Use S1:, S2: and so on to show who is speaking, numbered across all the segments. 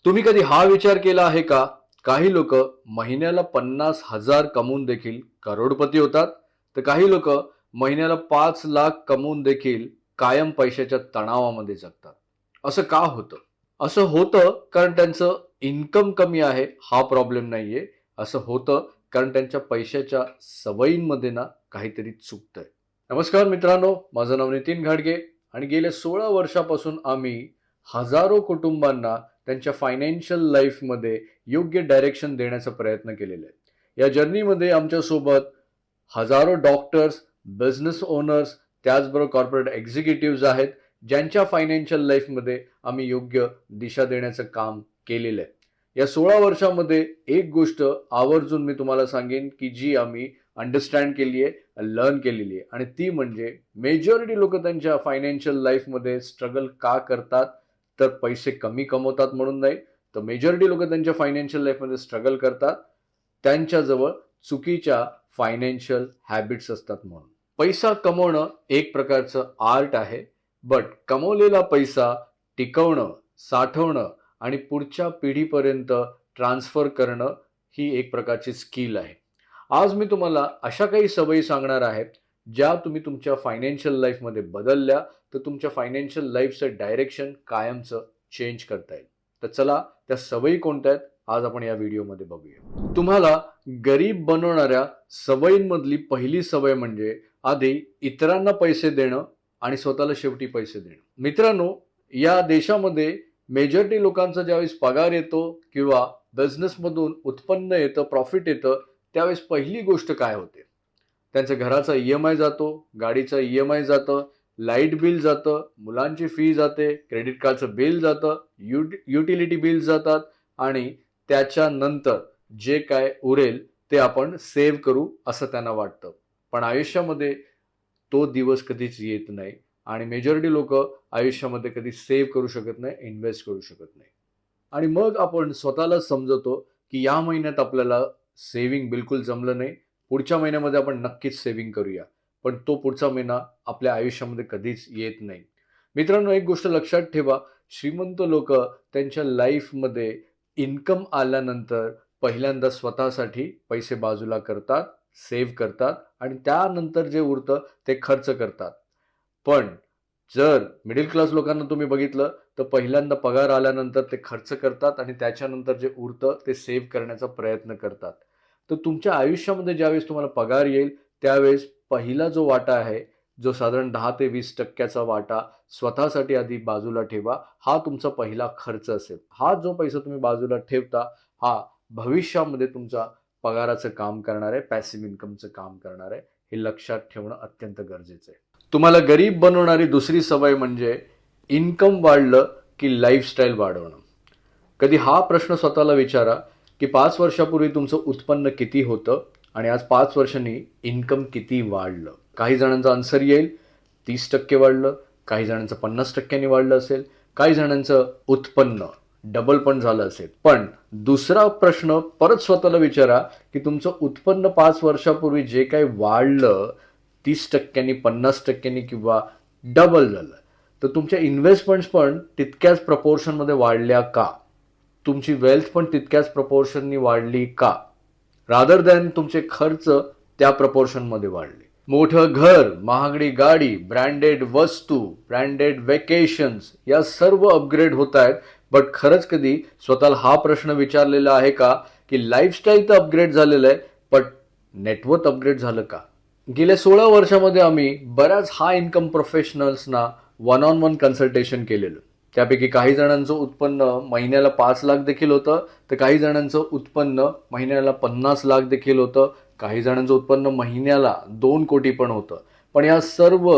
S1: तुम्ही कधी हा विचार केला आहे का? काही लोक महिन्याला 50,000 कमवून देखील करोडपती होतात, तर काही लोक महिन्याला 5 लाख कमवून देखील कायम पैशाच्या तणावामध्ये जगतात. असं का होतं? असं होतं कारण त्यांचं इन्कम कमी आहे हा प्रॉब्लेम नाहीये. असं होतं कारण त्यांच्या पैशाच्या सवयींमध्ये ना काहीतरी चुकतंय. नमस्कार मित्रांनो, माझं नाव नितीन घाडगे आणि गेल्या 16 वर्षापासून आम्ही हजारो कुटुंबांना त्यांच्या फायनान्शियल लाईफमध्ये योग्य डायरेक्शन देण्याचा प्रयत्न केलेला आहे. या जर्नीमध्ये आमच्यासोबत हजारो डॉक्टर्स, बिझनेस ओनर्स, त्याचबरोबर कॉर्पोरेट एक्झिक्युटिव्हज आहेत, ज्यांच्या फायनान्शियल लाईफमध्ये आम्ही योग्य दिशा देण्याचं काम केलेलं आहे. या 16 वर्षामध्ये एक गोष्ट आवर्जून मी तुम्हाला सांगेन, की जी आम्ही अंडरस्टँड केली आहे, लर्न केलेली आहे आणि ती म्हणजे मेजॉरिटी लोक त्यांच्या फायनान्शियल लाईफमध्ये स्ट्रगल का करतात? तर पैसे कमी कमवतात म्हणून नाही, तर मेजॉरिटी लोक त्यांच्या फायनान्शियल लाईफमध्ये स्ट्रगल करतात त्यांच्याजवळ चुकीच्या फायनान्शियल हॅबिट्स असतात म्हणून. पैसा कमवणं एक प्रकारचं आर्ट आहे, बट कमवलेला पैसा टिकवणं, साठवणं आणि पुढच्या पिढीपर्यंत ट्रान्सफर करणं ही एक प्रकारची स्किल आहे. आज मी तुम्हाला अशा काही सवयी सांगणार आहे, ज्या तुम्ही तुमच्या फायनान्शियल लाईफमध्ये बदलल्या तर तुमच्या फायनान्शियल लाईफचं डायरेक्शन कायमचं चेंज करता येईल. तर चला त्या सवयी कोणत्या आहेत आज आपण या व्हिडिओमध्ये बघूया. तुम्हाला गरीब बनवणाऱ्या सवयींमधली पहिली सवय म्हणजे आधी इतरांना पैसे देणं आणि स्वतःला शेवटी पैसे देणं. मित्रांनो, या देशामध्ये मेजॉरिटी लोकांचा ज्यावेळेस पगार येतो किंवा बिझनेसमधून उत्पन्न येतं, प्रॉफिट येतं, त्यावेळेस पहिली गोष्ट काय होते? त्यांच्या घराचा EMI जातो, गाडीचा EMI जातं, लाईट बिल जातं, मुलांची फी जाते, क्रेडिट कार्डचं बिल जातं, युटिलिटी बिल जातात आणि त्याच्यानंतर जे काय उरेल ते आपण सेव्ह करू असं त्यांना वाटतं. पण आयुष्यामध्ये तो दिवस कधीच येत नाही आणि मेजॉरिटी लोक आयुष्यामध्ये कधी सेव्ह करू शकत नाही, इन्व्हेस्ट करू शकत नाही. आणि मग आपण स्वतःला समजवतो की या महिन्यात आपल्याला सेव्हिंग बिलकुल जमलं नाही, पुढच्या महिन्यामध्ये आपण नक्कीच सेव्हिंग करूया. पण तो पुढचा महिना आपल्या आयुष्यामध्ये कधीच येत नाही. मित्रांनो, एक गोष्ट लक्षात ठेवा, श्रीमंत लोक त्यांच्या लाईफमध्ये इन्कम आल्यानंतर पहिल्यांदा स्वतःसाठी पैसे बाजूला करतात, सेव्ह करतात आणि त्यानंतर जे उरतं ते खर्च करतात. पण जर मिडल क्लास लोकांना तुम्ही बघितलं तर पहिल्यांदा पगार आल्यानंतर ते खर्च करतात आणि त्याच्यानंतर जे उरतं ते सेव्ह करण्याचा प्रयत्न करतात. तर तुमच्या आयुष्यामध्ये ज्यावेळेस तुम्हाला पगार येईल त्यावेळेस पहिला जो वाटा आहे, जो साधारण 10 ते 20% वाटा स्वतःसाठी आधी बाजूला ठेवा. हा तुमचा पहिला खर्च असेल. हा जो पैसा तुम्ही बाजूला ठेवता, हा भविष्यामध्ये तुमचा पगाराचं काम करणार आहे, पॅसिव्ह इन्कमचं काम करणार आहे. हे लक्षात ठेवणं अत्यंत गरजेचं आहे. तुम्हाला गरीब बनवणारी दुसरी सवय म्हणजे इन्कम वाढलं की लाईफस्टाईल वाढवणं. कधी हा प्रश्न स्वतःला विचारा की 5 वर्षापूर्वी तुमचं उत्पन्न किती होतं आणि आज 5 वर्षांनी इन्कम किती वाढलं? काही जणांचा आन्सर येईल 30% वाढलं, काही जणांचं 50% वाढलं असेल, काही जणांचं उत्पन्न डबल पण झालं असेल. पण दुसरा प्रश्न परत स्वतःला विचारा की तुमचं उत्पन्न 5 वर्षापूर्वी जे काही वाढलं 30%, 50% किंवा डबल झालं, तर तुमच्या इन्व्हेस्टमेंट्स पण तितक्याच प्रपोर्शनमध्ये वाढल्या का? तुमची वेल्थ पण तितक्याच प्रपोर्शननी वाढली का? रादर दॅन तुमचे खर्च त्या प्रपोर्शनमध्ये वाढले. मोठं घर, महागडी गाडी, ब्रँडेड वस्तू, ब्रँडेड वेकेशन्स या सर्व अपग्रेड होत आहेत, बट खरंच कधी स्वतःला हा प्रश्न विचारलेला आहे का की लाईफस्टाईल तर अपग्रेड झालेलं आहे, पण नेटवर्थ अपग्रेड झालं का? गेल्या 16 वर्षामध्ये आम्ही बऱ्याच हाय इन्कम प्रोफेशनल्सना वन ऑन वन कन्सल्टेशन केलेलं. त्यापैकी काही जणांचं उत्पन्न महिन्याला 5 लाख देखील होतं, तर काही जणांचं उत्पन्न महिन्याला 50 लाख देखील होतं, काही जणांचं उत्पन्न महिन्याला 2 कोटी पण होतं. पण या सर्व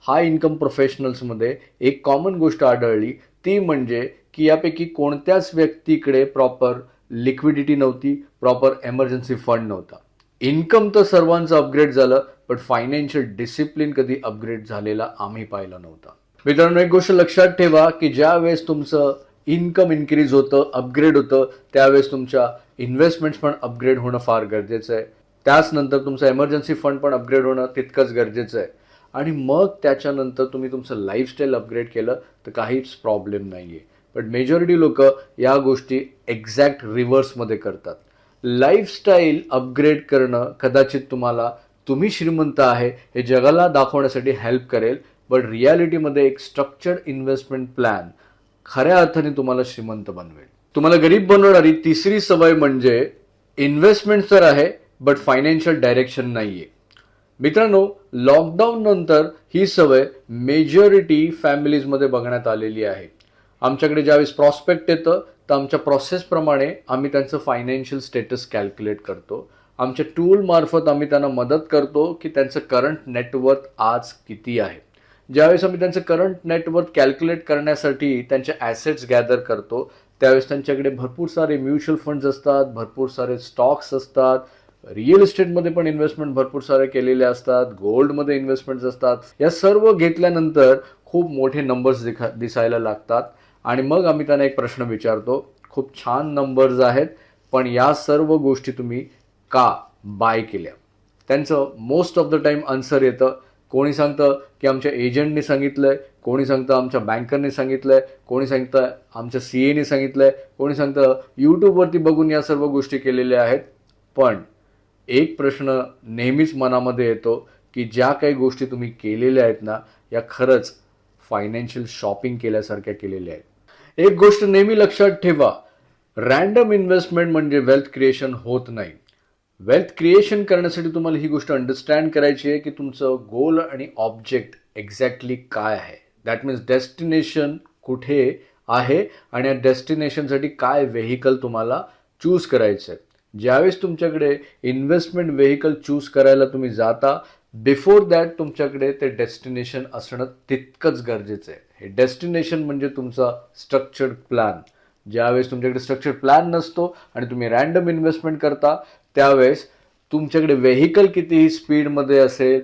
S1: हाय इन्कम प्रोफेशनल्समध्ये एक कॉमन गोष्ट आढळली, ती म्हणजे की यापैकी कोणत्याच व्यक्तीकडे प्रॉपर लिक्विडिटी नव्हती, प्रॉपर एमर्जन्सी फंड नव्हता. इन्कम तर सर्वांचं अपग्रेड झालं, पण फायनान्शियल डिसिप्लिन कधी अपग्रेड झालेला आम्ही पाहिला नव्हता. मित्रांनो, एक गोष्ट लक्षात ठेवा की ज्या वेळेस तुमचं इन्कम इन्क्रीज होतं, अपग्रेड होतं, त्यावेळेस तुमच्या इन्व्हेस्टमेंट्स पण अपग्रेड होणं फार गरजेचं आहे. त्याच नंतर तुमचं एमर्जन्सी फंड पण अपग्रेड होणं तितकंच गरजेचं आहे. आणि मग त्याच्यानंतर तुम्ही तुमचं लाईफस्टाईल अपग्रेड केलं तर काहीच प्रॉब्लेम नाही आहे. बट मेजॉरिटी लोक या गोष्टी एक्झॅक्ट रिव्हर्समध्ये करतात. लाईफस्टाईल अपग्रेड करणं कदाचित तुम्हाला तुम्ही श्रीमंत आहे हे जगाला दाखवण्यासाठी हेल्प करेल, बट रियालिटीमध्ये एक स्ट्रक्चर्ड इन्व्हेस्टमेंट प्लॅन खऱ्या अर्थाने तुम्हाला श्रीमंत बनवेल. तुम्हाला गरीब बनवणारी तिसरी सवय म्हणजे इन्व्हेस्टमेंट तर आहे बट फायनान्शियल डायरेक्शन नाहीये. मित्रांनो, लॉकडाऊन नंतर ही सवय मेजॉरिटी फॅमिलीजमध्ये बघण्यात आलेली आहे. आमच्याकडे ज्यावेळेस प्रॉस्पेक्ट येतं तर आमच्या प्रोसेसप्रमाणे आम्ही त्यांचं फायनान्शियल स्टेटस कॅल्क्युलेट करतो. आमच्या टूल मार्फत आम्ही त्यांना मदत करतो की त्यांचं करंट नेटवर्थ आज किती आहे. ज्यावेळेस आम्ही त्यांचं करंट नेटवर्थ कॅल्क्युलेट करण्यासाठी त्यांचे ॲसेट्स गॅदर करतो त्यावेळेस त्यांच्याकडे भरपूर सारे म्युच्युअल फंड्स असतात, भरपूर सारे स्टॉक्स असतात, रिअल इस्टेटमध्ये पण इन्व्हेस्टमेंट भरपूर सारे केलेले असतात, गोल्डमध्ये इन्व्हेस्टमेंट्स असतात. या सर्व घेतल्यानंतर खूप मोठे नंबर्स दिसायला लागतात आणि मग आम्ही त्यांना एक प्रश्न विचारतो, खूप छान नंबर्स आहेत पण या सर्व गोष्टी तुम्ही का बाय केल्या. त्यांचं most of the time answer येतं, कोणी सांगतं की आमच्या एजंटने सांगितलंय, कोणी सांगतं आमच्या बँकरने सांगितलंय, कोणी सांगतं आमच्या CAने सांगितलंय, कोणी सांगतं यूट्यूबवरती बघून या सर्व गोष्टी केलेल्या आहेत. पण एक प्रश्न नेहमीच मनामध्ये येतो की ज्या काही गोष्टी तुम्ही केलेल्या आहेत ना या खरंच फायनान्शियल शॉपिंग केल्यासारख्या केलेल्या आहेत. एक गोष्ट नेहमी लक्षात ठेवा, रँडम इन्व्हेस्टमेंट म्हणजे वेल्थ क्रिएशन होत नाही. वेल्थ क्रिएशन करण्यासाठी तुम्हाला ही गोष्ट अंडरस्टँड करायची आहे की तुमचं गोल आणि ऑब्जेक्ट एक्झॅक्टली काय आहे. दॅट मीन्स डेस्टिनेशन कुठे आहे आणि या डेस्टिनेशनसाठी काय व्हेकल तुम्हाला चूज करायचं आहे. ज्यावेळेस तुमच्याकडे इन्व्हेस्टमेंट व्हेकल चूज करायला तुम्ही जाता, बिफोर दॅट तुमच्याकडे ते डेस्टिनेशन असणं तितकंच गरजेचं आहे. हे डेस्टिनेशन म्हणजे तुमचा स्ट्रक्चर्ड प्लॅन. ज्यावेळेस तुमच्याकडे स्ट्रक्चर्ड प्लॅन नसतो आणि तुम्ही रँडम इन्व्हेस्टमेंट करता त्यावेळेस तुमच्याकडे व्हेकल कितीही स्पीडमध्ये असेल,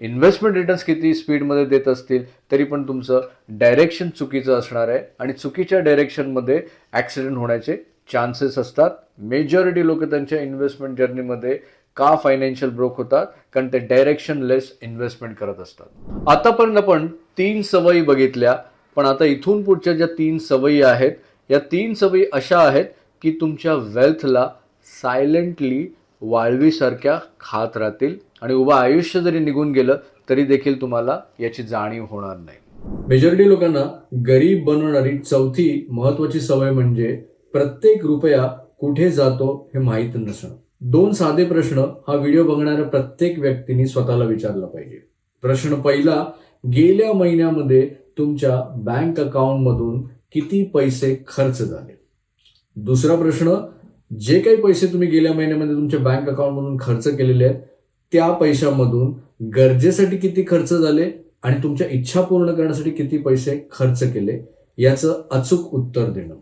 S1: इन्व्हेस्टमेंट रिटर्न्स कितीही स्पीडमध्ये देत असतील तरी पण तुमचं डायरेक्शन चुकीचं असणार आहे आणि चुकीच्या डायरेक्शनमध्ये ॲक्सिडेंट होण्याचे चान्सेस असतात. मेजॉरिटी लोक त्यांच्या इन्व्हेस्टमेंट जर्नीमध्ये का फायनान्शियल ब्रोक होतात, कारण ते डायरेक्शनलेस इन्व्हेस्टमेंट करत असतात. आतापर्यंत आपण 3 सवयी बघितल्या, पण आता इथून पुढच्या ज्या 3 सवयी आहेत या 3 सवयी अशा आहेत की तुमच्या वेल्थला सायलेंटली वाळवीसारख्या खात राहतील आणि उभं आयुष्य जरी निघून गेलं तरी देखील तुम्हाला याची जाणीव होणार नाही. मेजॉरिटी लोकांना गरीब बनवणारी चौथी महत्वाची सवय म्हणजे प्रत्येक रुपया कुठे जातो हे माहीत नसणं. 2 साधे प्रश्न हा व्हिडिओ बघणाऱ्या प्रत्येक व्यक्तीने स्वतःला विचारला पाहिजे. प्रश्न पहिला, गेल्या महिन्यामध्ये तुमच्या बँक अकाउंटमधून किती पैसे खर्च झाले. दुसरा प्रश्न, जे काही पैसे तुम्ही गेल्या महिन्यामध्ये तुमच्या बँक अकाउंटमधून खर्च केलेले आहेत त्या पैशामधून गरजेसाठी किती खर्च झाले आणि तुमच्या इच्छा पूर्ण करण्यासाठी किती पैसे खर्च केले याचं अचूक उत्तर देणं.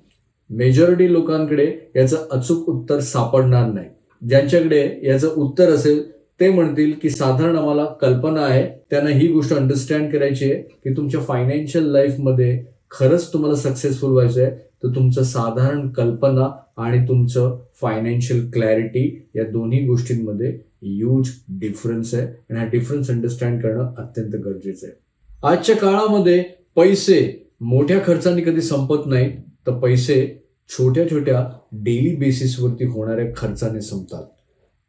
S1: मेजॉरिटी लोकांकडे याचं अचूक उत्तर सापडणार नाही. ज्यांच्याकडे याचं उत्तर असेल ते म्हणतील की साधारण आम्हाला कल्पना आहे. त्यांना ही गोष्ट अंडरस्टँड करायची आहे की तुमच्या फायनान्शियल लाईफमध्ये खरंच तुम्हाला सक्सेसफुल व्हायचं आहे तर तुमचं साधारण कल्पना आणि तुमचं फायनान्शियल क्लॅरिटी या दोन्ही गोष्टींमध्ये ह्यूज डिफरन्स आहे आणि हा डिफरन्स अंडरस्टँड करणं अत्यंत गरजेचं आहे. आजच्या काळामध्ये पैसे मोठ्या खर्चाने कधी संपत नाहीत, तर पैसे छोट्या छोट्या डेली बेसिसवरती होणाऱ्या खर्चाने संपतात.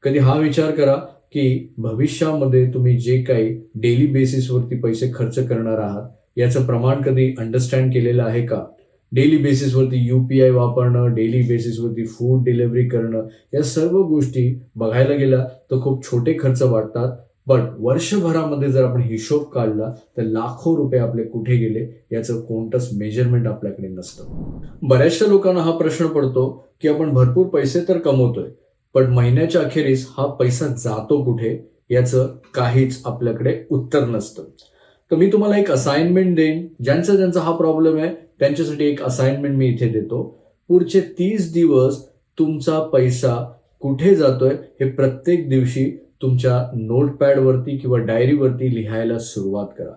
S1: कधी हा विचार करा की भविष्यामध्ये तुम्ही जे काही डेली बेसिसवरती पैसे खर्च करणार आहात याचं प्रमाण कधी अंडरस्टँड केलेलं आहे का. डेली बेसिसवरती UPI वापरणं, डेली बेसिसवरती फूड डिलिव्हरी करणं, या सर्व गोष्टी बघायला गेल्या तर खूप छोटे खर्च वाटतात, बट वर्षभरामध्ये जर आपण हिशोब काढला तर लाखो रुपये आपले कुठे गेले याचं कोणतंच मेजरमेंट आपल्याकडे नसतं. बऱ्याचशा लोकांना हा प्रश्न पडतो की आपण भरपूर पैसे तर कमवतोय पण महिन्याच्या अखेरीस हा पैसा जातो कुठे याचं काहीच आपल्याकडे उत्तर नसतं. तर मी तुम्हाला एक असाइनमेंट देईन. ज्यांचा हा प्रॉब्लेम आहे त्यांच्यासाठी एक असाइनमेंट मी इथे देतो. पुढचे 30 दिवस तुमचा पैसा कुठे जातोय हे प्रत्येक दिवशी तुमच्या नोटपॅडवरती किंवा डायरीवरती लिहायला सुरुवात करा.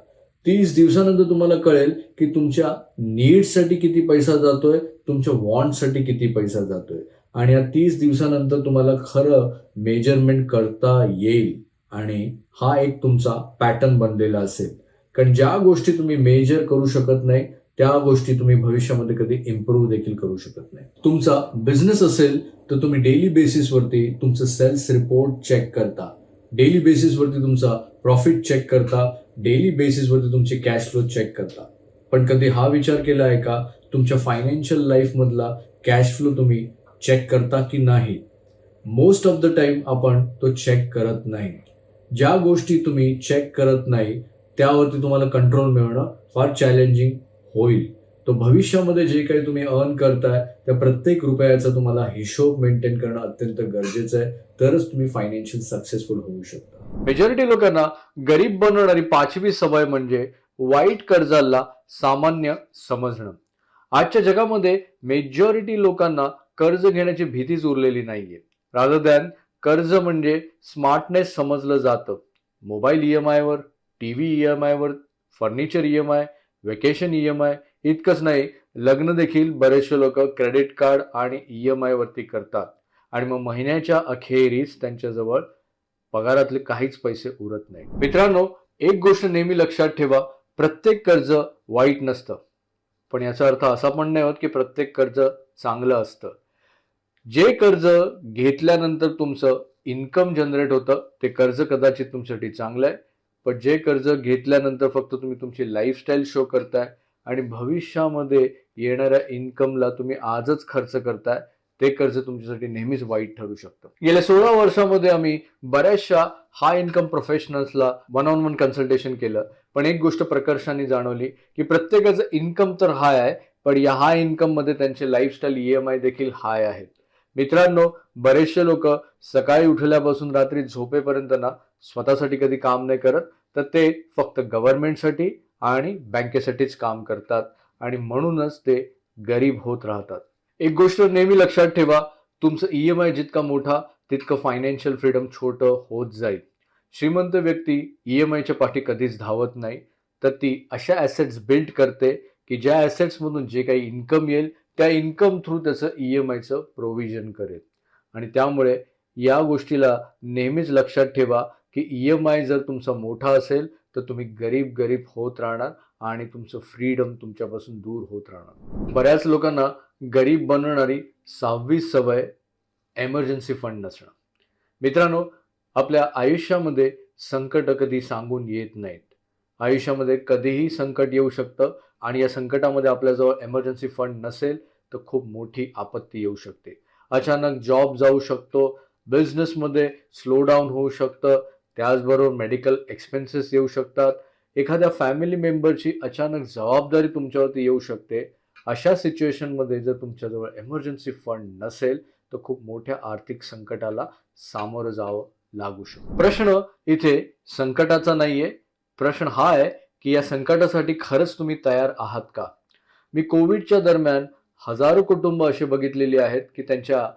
S1: 30 दिवसानंतर तुम्हाला कळेल की तुमच्या नीड्ससाठी किती पैसा जातोय, तुमच्या वॉन्टसाठी किती पैसा जातोय आणि या 30 दिवसानंतर तुम्हाला खरं मेजरमेंट करता येईल आणि हा एक तुमचा पॅटर्न बनलेला असेल. कारण ज्या गोष्टी तुम्ही मेजर करू शकत नाही त्या गोष्टी तुम्ही भविष्यामध्ये कधी इम्प्रूव्ह देखील करू शकत नाही. तुमचा बिझनेस असेल तर तुम्ही डेली बेसिसवरती तुमचं सेल्स रिपोर्ट चेक करता, डेली बेसिसवरती तुमचा प्रॉफिट चेक करता, डेली बेसिसवरती तुमची कॅश फ्लो चेक करता. पण कधी हा विचार केला आहे का तुमच्या फायनान्शियल लाईफमधला कॅश फ्लो तुम्ही चेक करता की नाही? मोस्ट ऑफ द टाइम आपण तो चेक करत नाही. ज्या गोष्टी तुम्ही चेक करत नाही त्यावरती तुम्हाला कंट्रोल मिळवणं फार चॅलेंजिंग होईल. तो भविष्यामध्ये जे काही तुम्ही अर्न करताय त्या प्रत्येक रुपयाचा तुम्हाला हिशोब मेंटेन करणं अत्यंत गरजेचं आहे, तरच तुम्ही फायनान्शियल सक्सेसफुल होऊ शकता. मेजॉरिटी लोकांना गरीब बनवणारी 5वी सवय म्हणजे वाईट कर्जाला सामान्य समजणं. आजच्या जगामध्ये मेजॉरिटी लोकांना कर्ज घेण्याची भीतीच उरलेली नाहीये. रादर दॅन कर्ज म्हणजे स्मार्टनेस समजलं जातं. मोबाईल EMI वर, टीव्ही EMI वर, फर्निचर EMI, वेकेशन EMI इतकंच नाही, लग्न देखील बरेचसे लोक क्रेडिट कार्ड आणि EMI वरती करतात आणि मग महिन्याच्या अखेरीस त्यांच्याजवळ पगारातले काहीच पैसे उरत नाही. मित्रांनो, एक गोष्ट नेहमी लक्षात ठेवा, प्रत्येक कर्ज वाईट नसतं, पण याचा अर्थ असा पण नाही होत की प्रत्येक कर्ज चांगलं असतं. जे कर्ज घेतल्यानंतर तुमचं इन्कम जनरेट होतं ते कर्ज कदाचित तुमच्यासाठी चांगलं आहे, पण जे कर्ज घेतल्यानंतर फक्त तुम्ही तुमची लाईफस्टाईल शो करताय आणि भविष्यामध्ये येणाऱ्या इन्कमला तुम्ही आजच खर्च करताय, ते कर्ज तुमच्यासाठी नेहमीच वाईट ठरू शकतं. गेल्या 16 वर्षामध्ये आम्ही बऱ्याचशा हाय इन्कम प्रोफेशनल्सला वन ऑन वन कन्सल्टेशन केलं, पण एक गोष्ट प्रकर्षाने जाणवली की प्रत्येकाचं इन्कम तर हाय आहे, पण या हाय इन्कम मध्ये त्यांचे लाईफस्टाईल EMI देखील हाय आहेत. मित्रांनो, बरेचसे लोक सकाळी उठल्यापासून रात्री झोपेपर्यंत ना स्वतःसाठी कधी काम नाही करत, तर ते फक्त गव्हर्नमेंटसाठी आणि बँकेसाठीच काम करतात आणि म्हणूनच ते गरीब होत राहतात. एक गोष्ट नेहमी लक्षात ठेवा, तुमचं EMI जितका मोठा तितकं फायनान्शियल फ्रीडम छोटं होत जाईल. श्रीमंत व्यक्ती EMIच्या पाठी कधीच धावत नाही, तर ती अशा ॲसेट्स बिल्ड करते की ज्या ॲसेट्समधून जे काही इन्कम येईल त्या इन्कम थ्रू त्याचं EMIचं प्रोव्हिजन करेल. आणि त्यामुळे या गोष्टीला नेहमीच लक्षात ठेवा की EMI जर तुमचा मोठा असेल तर तुम्ही गरीब गरीब होत राहणार आणि तुमचं फ्रीडम तुमच्यापासून दूर होत राहणार. बऱ्याच लोकांना गरीब बनवणारी 6वी सवय एमर्जन्सी फंड नसणं. मित्रांनो, आपल्या आयुष्यामध्ये संकट कधी सांगून येत नाहीत. आयुष्यामध्ये कधीही संकट येऊ शकतं आणि या संकटामध्ये आपल्याजवळ एमर्जन्सी फंड नसेल तर खूप मोठी आपत्ती येऊ शकते. अचानक जॉब जाऊ शकतो, बिझनेसमध्ये स्लो डाऊन होऊ शकतं, त्याचबरोबर मेडिकल एक्सपेन्सेस येऊ शकतात, एखाद्या फॅमिली मेंबरची अचानक जबाबदारी तुमच्यावरती येऊ शकते. अशा सिच्युएशनमध्ये जर तुमच्याजवळ एमर्जन्सी फंड नसेल तर खूप मोठ्या आर्थिक संकटाला सामोरं जावं लागू शकतं. प्रश्न इथे संकटाचा नाहीये, प्रश्न हा आहे की या संकटासाठी खरंच तुम्ही तयार आहात का? मी कोविडच्या दरम्यान हजारो कुटुंब असे बघितलेली आहेत की त्यांच्या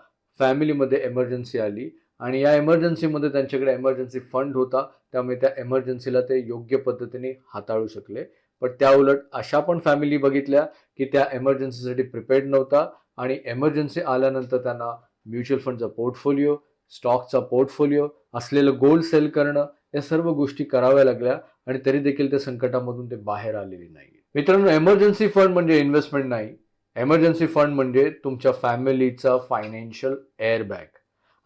S1: फॅमिलीमध्ये एमर्जन्सी आली आणि या एमर्जन्सीमध्ये त्यांच्याकडे एमर्जन्सी फंड होता, त्यामुळे त्या एमर्जन्सीला ते योग्य पद्धतीने हाताळू शकले. पण त्या उलट अशा पण फॅमिली बघितल्या की त्या एमर्जन्सीसाठी प्रिपेअर्ड नव्हता आणि एमर्जन्सी आल्यानंतर त्यांना म्युच्युअल फंडचा पोर्टफोलिओ, स्टॉकचा पोर्टफोलिओ, असलेलं गोल्ड सेल करणं, या सर्व गोष्टी कराव्या लागल्या आणि तरी देखील त्या संकटामधून ते बाहेर आलेले नाही. मित्रांनो, एमर्जन्सी फंड म्हणजे इन्व्हेस्टमेंट नाही. एमर्जन्सी फंड म्हणजे तुमच्या फॅमिलीचा फायनान्शियल एअरबॅग.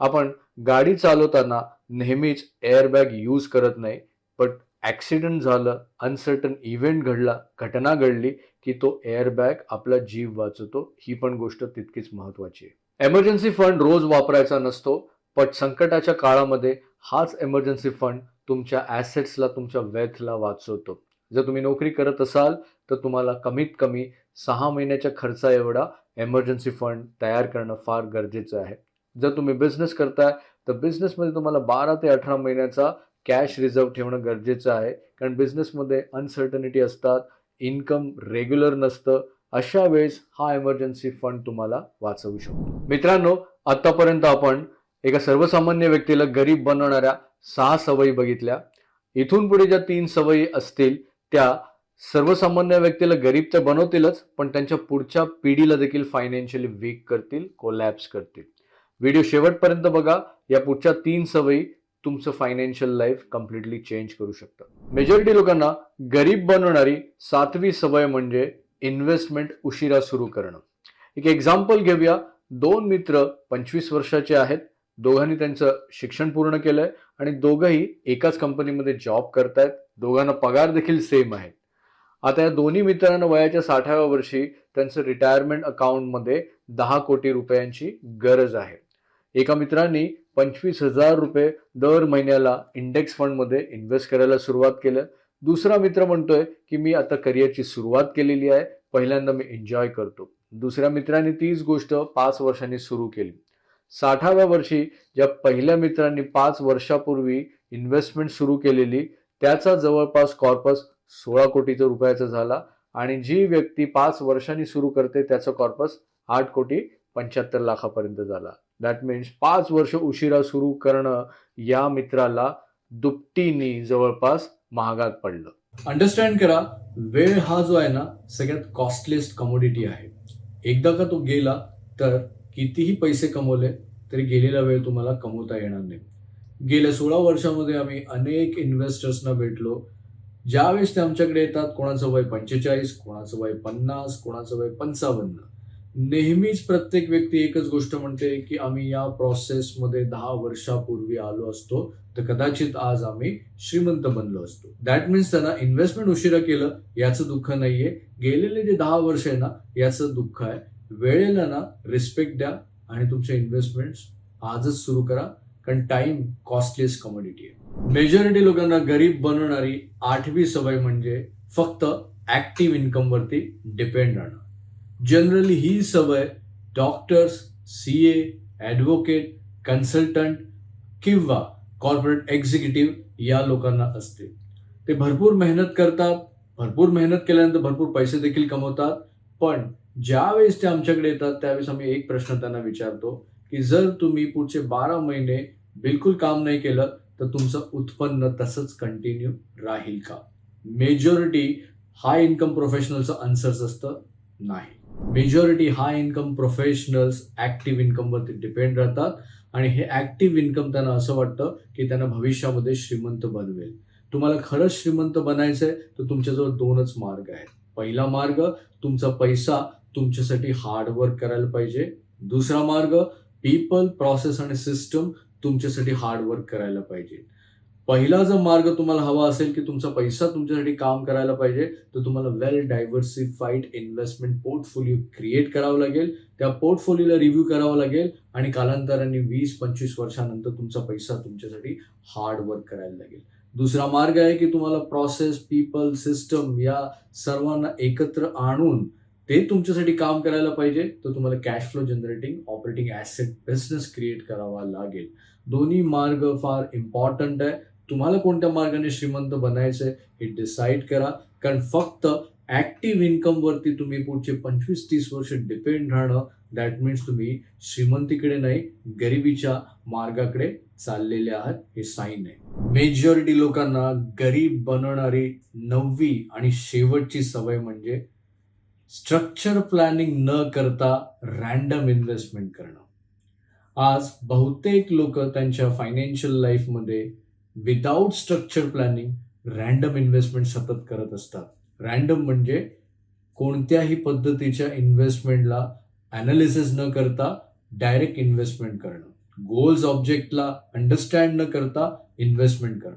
S1: आपण गाडी चालवताना नेहमीच एअरबॅग यूज करत नाही, पण ॲक्सिडेंट झालं, अनसर्टन इव्हेंट घडला, घटना घडली की तो एअरबॅग आपला जीव वाचवतो. ही पण गोष्ट तितकीच महत्त्वाची आहे. एमर्जन्सी फंड रोज वापरायचा नसतो, पण संकटाच्या काळामध्ये हाच एमर्जन्सी फंड तुमच्या ॲसेट्सला, तुमच्या वेल्थला वाचवतो. जर तुम्ही नोकरी करत असाल तर तुम्हाला कमीत कमी 6 महिन्याच्या खर्चा एवढा एमर्जन्सी फंड तयार करणं फार गरजेचं आहे. जर तुम्ही बिझनेस करताय तर बिझनेसमध्ये तुम्हाला 12 ते 18 महिन्याचा कॅश रिझर्व्ह ठेवणं गरजेचं आहे, कारण बिझनेसमध्ये अनसर्टनिटी असतात, इन्कम रेग्युलर नसतं. अशा वेळेस हा एमर्जन्सी फंड तुम्हाला वाचवू शकतो. मित्रांनो, आतापर्यंत आपण एका सर्वसामान्य व्यक्तीला गरीब बनवणाऱ्या 6 सवयी बघितल्या. इथून पुढे ज्या 3 सवयी असतील त्या सर्वसामान्य व्यक्तीला गरीब तर बनवतीलच, पण त्यांच्या पुढच्या पिढीला देखील फायनान्शियली वीक करतील, कोलॅप्स करतील. व्हिडिओ शेवटपर्यंत बघा. या पुढच्या 3 सवयी तुमचं फायनान्शियल लाईफ कम्प्लिटली चेंज करू शकतं. मेजॉरिटी लोकांना गरीब बनवणारी 7वी सवय म्हणजे इन्व्हेस्टमेंट उशिरा सुरू करणं. एक एक्झाम्पल घेऊया. 2 मित्र 25 वर्षाचे आहेत. दोघांनी त्यांचं शिक्षण पूर्ण केलंय आणि दोघंही एकाच कंपनीमध्ये जॉब करतायत. दोघांना पगार देखील सेम आहे. आता या दोन्ही मित्रांना वयाच्या 60व्या वर्षी त्यांचं रिटायरमेंट अकाउंटमध्ये 10 कोटी रुपयांची गरज आहे. एका मित्रांनी ₹25,000 दर महिन्याला इंडेक्स फंडमध्ये इन्व्हेस्ट करायला सुरुवात केलं. दुसरा मित्र म्हणतोय की मी आता करिअरची सुरुवात केलेली आहे, पहिल्यांदा मी एन्जॉय करतो. दुसऱ्या मित्रांनी तीच गोष्ट 5 वर्षांनी सुरू केली. 60व्या वर्षी ज्या पहिल्या मित्रांनी 5 वर्षापूर्वी इन्व्हेस्टमेंट सुरू केलेली त्याचा जवळपास कॉर्पस 16 कोटीचा रुपयाचा झाला आणि जी व्यक्ती 5 वर्षांनी सुरू करते त्याचा कॉर्पस 8,75,00,000पर्यंत झाला. दॅट मीन्स 5 वर्ष उशिरा सुरू करणं या मित्राला दुपटीने जवळपास महागात पडलं. अंडरस्टँड करा, वेळ हा जो आहे ना सगळ्यात कॉस्टलिएस्ट कमोडिटी आहे. एकदा का तो गेला तर कितीही पैसे कमवले तरी गेलेला वेळ तुम्हाला कमवता येणार नाही. गेल्या 16 वर्षामध्ये आम्ही अनेक इन्व्हेस्टर्सना भेटलो. ज्यावेळेस ते आमच्याकडे येतात, कोणाचं वय 45, कोणाचं वय 50, कोणाचं वय 55. नेहमीच प्रत्येक व्यक्ती एकच गोष्ट म्हणते की आम्ही या प्रोसेसमध्ये 10 वर्षापूर्वी आलो असतो तर कदाचित आज आम्ही श्रीमंत बनलो असतो. दॅट मीन्स त्यांना इन्व्हेस्टमेंट उशिरा केलं याचं दुःख नाहीये, गेलेले जे 10 वर्ष आहे ना याचं दुःख आहे. वेळेला ना रिस्पेक्ट द्या आणि तुमचे इन्व्हेस्टमेंट्स आजच सुरू करा, कारण टाइम कॉस्टलिएस्ट कमोडिटी आहे. मेजॉरिटी लोकांना गरीब बनवणारी 8वी सवय म्हणजे फक्त ऍक्टिव्ह इन्कम वरती डिपेंड राहणं. जनरली ही सवय डॉक्टर्स, सीए, ॲडव्होकेट, कन्सल्टंट किंवा कॉर्पोरेट एक्झिक्युटिव्ह या लोकांना असते. ते भरपूर मेहनत करतात, भरपूर मेहनत केल्यानंतर भरपूर पैसे देखील कमवतात. पण ज्यावेळेस ते आमच्याकडे येतात त्यावेळेस आम्ही एक प्रश्न त्यांना विचारतो की जर तुम्ही पुढचे 12 महिने बिलकुल काम नाही केलं तर तुमचं उत्पन्न तसंच कंटिन्यू राहील का? मेजॉरिटी हाय इन्कम प्रोफेशनलचं आन्सर्स असतं नाही. मेजॉरिटी हाय इन्कम प्रोफेशनल्स ऍक्टिव्ह इन्कम वरती डिपेंड राहतात आणि हे ऍक्टिव्ह इन्कम त्यांना असं वाटतं की त्यांना भविष्यामध्ये श्रीमंत बनवेल. तुम्हाला खरंच श्रीमंत बनायचंय तर तुमच्याजवळ 2च मार्ग आहेत. पहिला मार्ग, तुमचा पैसा तुमच्यासाठी हार्डवर्क करायला पाहिजे. दुसरा मार्ग, पीपल, प्रोसेस आणि सिस्टम तुमच्यासाठी हार्डवर्क करायला पाहिजे. पहिला जर मार्ग तुम्हाला हवा असेल की तुमचा पैसा तुमच्यासाठी काम करायला पाहिजे तर तुम्हाला वेल डायव्हर्सिफाईड इन्व्हेस्टमेंट पोर्टफोलिओ क्रिएट करावं लागेल. त्या पोर्टफोलिओला रिव्ह्यू करावं लागेल आणि कालांतराने 20-25 वर्षानंतर तुमचा पैसा तुमच्यासाठी हार्डवर्क करायला लागेल. दुसरा मार्ग आहे की तुम्हाला प्रोसेस, पीपल, सिस्टम या सर्वांना एकत्र आणून ते तुमच्यासाठी काम करायला पाहिजे. तर तुम्हाला cash flow generating operating asset business create करावा लागेल. दोन्ही मार्ग फार इम्पॉर्टंट आहे. तुम्हाला कोणत्या मार्गाने श्रीमंत बनायचंय हे डिसाईड करा, कारण फक्त ऍक्टिव्ह इन्कम वरती तुम्ही पुढचे 25-30 वर्ष डिपेंड राहणं दॅट मीन्स तुम्ही श्रीमंतीकडे नाही गरिबीच्या मार्गाकडे चाललेले आहात हे साईन आहे. मेजॉरिटी लोकांना गरीब बनवणारी 9वी आणि शेवटची सवय म्हणजे स्ट्रक्चर प्लॅनिंग न करता रॅन्डम इन्व्हेस्टमेंट करणं. आज बहुतेक लोक त्यांच्या फायनान्शियल लाईफमध्ये without structure planning random investment सतत करत असतात. रॅन्डम म्हणजे कोणत्याही पद्धतीच्या इन्व्हेस्टमेंटला ॲनालिसिस न करता डायरेक्ट इन्व्हेस्टमेंट करणं. गोल्स ऑब्जेक्टला अंडरस्टँड न करता इन्व्हेस्टमेंट करणं.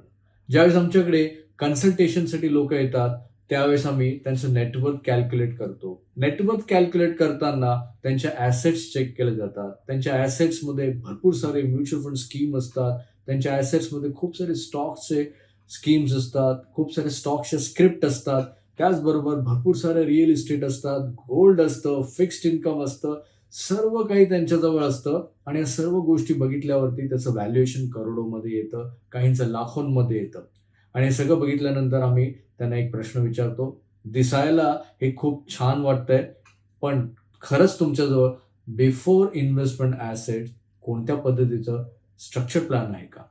S1: ज्यावेळेस आमच्याकडे कन्सल्टेशनसाठी लोक येतात त्यावेळेस आम्ही त्यांचं नेटवर्क कॅल्क्युलेट करतो. नेटवर्क कॅल्क्युलेट करताना त्यांच्या ॲसेट्स चेक केले जातात. त्यांच्या ॲसेट्समध्ये भरपूर सारे म्युच्युअल फंड स्कीम असतात. त्यांच्या ॲसेट्समध्ये खूप सारे स्टॉक्सचे स्कीम्स असतात, खूप सारे स्टॉक्सचे स्क्रिप्ट असतात. त्याचबरोबर भरपूर सारे रिअल इस्टेट असतात, गोल्ड असतं, फिक्स्ड इन्कम असतं, सर्व काही त्यांच्याजवळ असतं. आणि या सर्व गोष्टी बघितल्यावरती त्याचं व्हॅल्युएशन करोडोमध्ये येतं, काहींचं लाखोंमध्ये येतं. आणि हे सगळं बघितल्यानंतर आम्ही त्यांना एक प्रश्न विचारतो, दिसायला हे खूप छान वाटतंय पण खरंच तुमच्याजवळ बिफोर इन्व्हेस्टमेंट ॲसेट कोणत्या पद्धतीचं स्ट्रक्चर प्लॅन आहे का?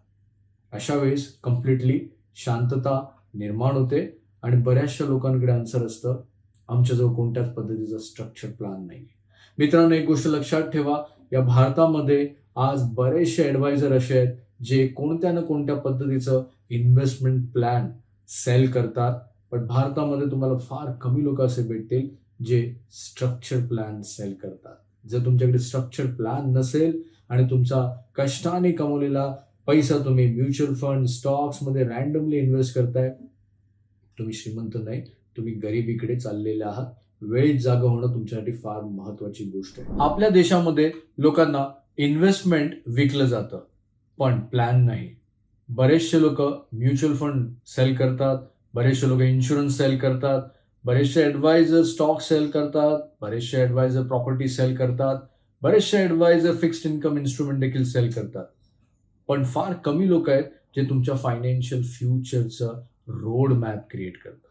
S1: अशा वेळेस कम्प्लिटली शांतता निर्माण होते आणि बऱ्याचशा लोकांकडे आन्सर असतं, आमच्याजवळ कोणत्याच पद्धतीचा स्ट्रक्चर प्लॅन नाही. मित्रांनो, एक गोष्ट लक्षात ठेवा, या भारतामध्ये आज बरेचसे ॲडवायझर असे आहेत जे कोणत्या ना कोणत्या पद्धतीचं इन्व्हेस्टमेंट प्लॅन सेल करतात. पण भारतामध्ये तुम्हाला फार कमी लोक असे भेटतील
S2: जे स्ट्रक्चर प्लॅन सेल करतात. जर तुमच्याकडे स्ट्रक्चर प्लॅन नसेल आणि तुमचा कष्टाने कमवलेला पैसा तुम्ही म्युच्युअल फंड, स्टॉक्समध्ये रँडमली इन्व्हेस्ट करताय, तुम्ही श्रीमंत नाही, तुम्ही गरिबीकडे चाललेले आहात. वेळेत जागा होणं तुमच्यासाठी फार महत्वाची गोष्ट आहे. आपल्या देशामध्ये लोकांना इन्व्हेस्टमेंट विकलं जातं, पण प्लॅन नाही. बरेचसे लोक म्युच्युअल फंड सेल करतात, बरेचसे लोक इन्शुरन्स सेल करतात, बरेचसे ॲडवायझर स्टॉक सेल करतात, बरेचसे ॲडवायझर प्रॉपर्टी सेल करतात, बरेचसे ॲडवायझर फिक्स्ड इन्कम इन्स्ट्रुमेंट देखील सेल करतात. पण फार कमी लोक आहेत जे तुमच्या फायनान्शियल फ्युचरचं रोड मॅप क्रिएट करतात.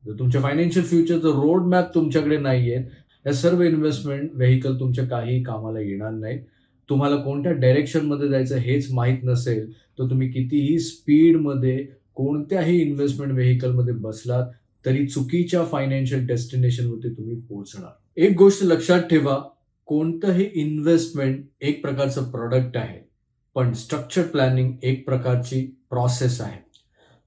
S2: जर तुमच्या फायनान्शियल फ्युचरचं रोड मॅप तुमच्याकडे नाही आहे, या सर्व इन्व्हेस्टमेंट व्हेकल तुमच्या काही कामाला येणार नाहीत. तुम्हाला कोणत्या डायरेक्शनमध्ये जायचं हेच माहीत नसेल, तर तुम्ही कितीही स्पीडमध्ये कोणत्याही इन्व्हेस्टमेंट व्हेकलमध्ये बसलात तरी चुकीच्या फायनान्शियल डेस्टिनेशनवरती तुम्ही पोहोचणार. एक गोष्ट लक्षात ठेवा, कोणतंही इन्व्हेस्टमेंट एक प्रकारचं प्रोडक्ट आहे, पण स्ट्रक्चर प्लॅनिंग एक प्रकारची प्रोसेस आहे.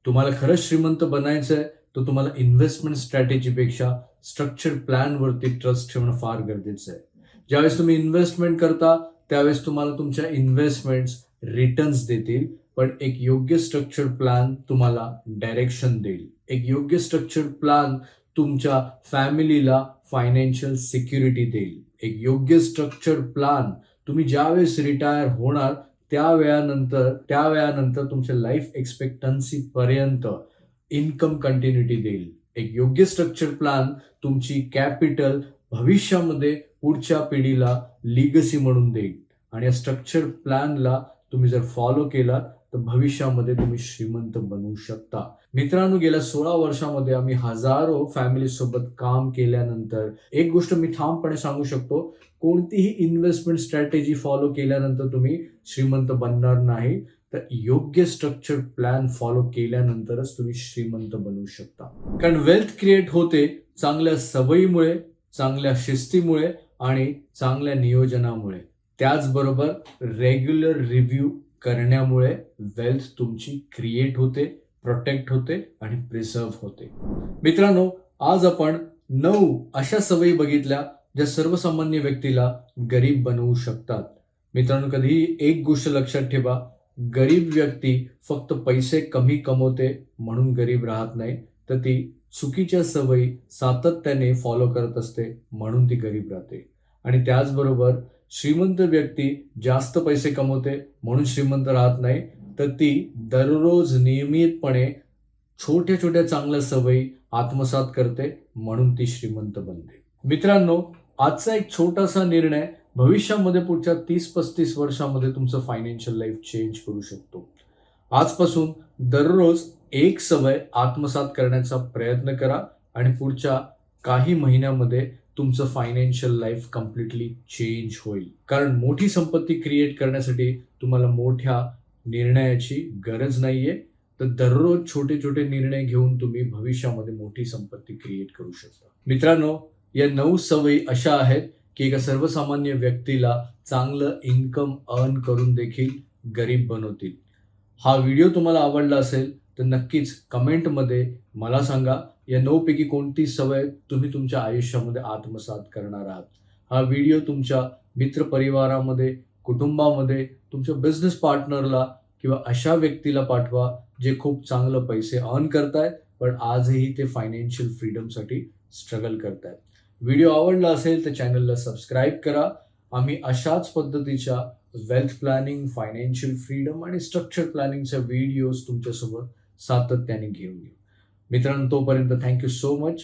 S2: तुम्हाला खरंच श्रीमंत बनायचं आहे, तर तुम्हाला इन्व्हेस्टमेंट स्ट्रॅटेजीपेक्षा स्ट्रक्चर प्लॅनवरती ट्रस्ट ठेवणं फार गरजेचं आहे. ज्यावेळेस तुम्ही इन्व्हेस्टमेंट करता त्यावेळेस तुम्हाला तुमच्या इन्व्हेस्टमेंट्स रिटर्न्स देतील, पण एक योग्य स्ट्रक्चर प्लॅन तुम्हाला डायरेक्शन देईल. एक योग्य स्ट्रक्चर प्लॅन तुमच्या फॅमिलीला फायनान्शियल सिक्युरिटी देईल. एक योग्य स्ट्रक्चर प्लॅन तुम्ही ज्यावेळेस रिटायर होणार त्या वेळानंतर तुमच्या लाईफ एक्सपेक्टन्सी पर्यंत इन्कम कंटिन्युटी देईल. एक योग्य स्ट्रक्चर प्लॅन तुमची कॅपिटल भविष्यामध्ये पुढच्या पिढीला लिगसी म्हणून देईल. आणि या स्ट्रक्चर प्लॅनला तुम्ही जर फॉलो केला तर भविष्यामध्ये तुम्ही श्रीमंत बनवू शकता. मित्रांनो, गेल्या 16 वर्षामध्ये आम्ही हजारो फॅमिली सोबत काम केल्यानंतर एक गोष्ट मी ठामपणे सांगू शकतो, कोणतीही इन्व्हेस्टमेंट स्ट्रॅटेजी फॉलो केल्यानंतर तुम्ही श्रीमंत बनणार नाही, तर योग्य स्ट्रक्चर प्लॅन फॉलो केल्यानंतरच तुम्ही श्रीमंत बनवू शकता. कारण वेल्थ क्रिएट होते चांगल्या सवयीमुळे, चांगल्या शिस्तीमुळे आणि चांगल्या नियोजनामुळे. त्याचबरोबर रेग्युलर रिव्ह्यू करण्यामुळे वेल्थ तुमची क्रिएट होते, प्रोटेक्ट होते आणि प्रिझर्व होते. मित्रांनो, आज आपण 9 अशा सवयी बघितल्या ज्या सर्वसामान्य व्यक्तीला गरीब बनवू शकतात. मित्रांनो, कधीही एक गोष्ट लक्षात ठेवा, गरीब व्यक्ती फक्त पैसे कमी कमवते म्हणून गरीब राहत नाही, तर ती चुकीच्या सवयी सातत्याने फॉलो करत असते म्हणून ती गरीब राहते. आणि त्याचबरोबर श्रीमंत व्यक्ती जास्त पैसे कमवते म्हणून श्रीमंत राहत नाही, तर ती दररोज नियमितपणे छोट्या छोट्या चांगल्या सवयी आत्मसात करते म्हणून ती श्रीमंत बनते. मित्रांनो, आजचा एक छोटासा निर्णय भविष्यामध्ये पुढच्या 30-35 वर्षामध्ये तुमचं फायनान्शियल लाईफ चेंज करू शकतो. आजपासून दररोज एक सवय आत्मसात करण्याचा प्रयत्न करा आणि पुढच्या काही महिन्यामध्ये तुमचं फायनान्शियल लाईफ कम्प्लिटली चेंज होईल. कारण मोठी संपत्ती क्रिएट करण्यासाठी तुम्हाला मोठ्या निर्णयाची गरज नाहीये, तर दररोज छोटे छोटे निर्णय घेऊन तुम्ही भविष्यामध्ये मोठी संपत्ती क्रिएट करू शकता. मित्रांनो, या 9 सवयी अशा आहेत की एका सर्वसामान्य व्यक्तीला चांगलं इन्कम अर्न करून देखील गरीब बनवतील. हा व्हिडिओ तुम्हाला आवडला असेल तर नक्कीच कमेंटमध्ये मला सांगा, या 9 पैकी कोणती सवय तुम्ही तुमच्या आयुष्यामध्ये आत्मसात करणार आहात. हा व्हिडिओ तुमच्या मित्रपरिवारामध्ये, कुटुंबामध्ये, तुमच्या बिझनेस पार्टनरला किंवा अशा व्यक्तीला पाठवा जे खूप चांगलं पैसे अर्न करतायत पण आजही ते फायनान्शियल फ्रीडमसाठी स्ट्रगल करतायत. व्हिडिओ आवडला असेल तर चॅनलला सबस्क्राईब करा. आम्ही अशाच पद्धतीच्या वेल्थ प्लॅनिंग, फायनान्शियल फ्रीडम आणि स्ट्रक्चर प्लॅनिंगच्या व्हिडिओज तुमच्यासोबत सातत्याने घेऊन येऊ. मित्रांनो, तोपर्यंत थँक्यू सो मच.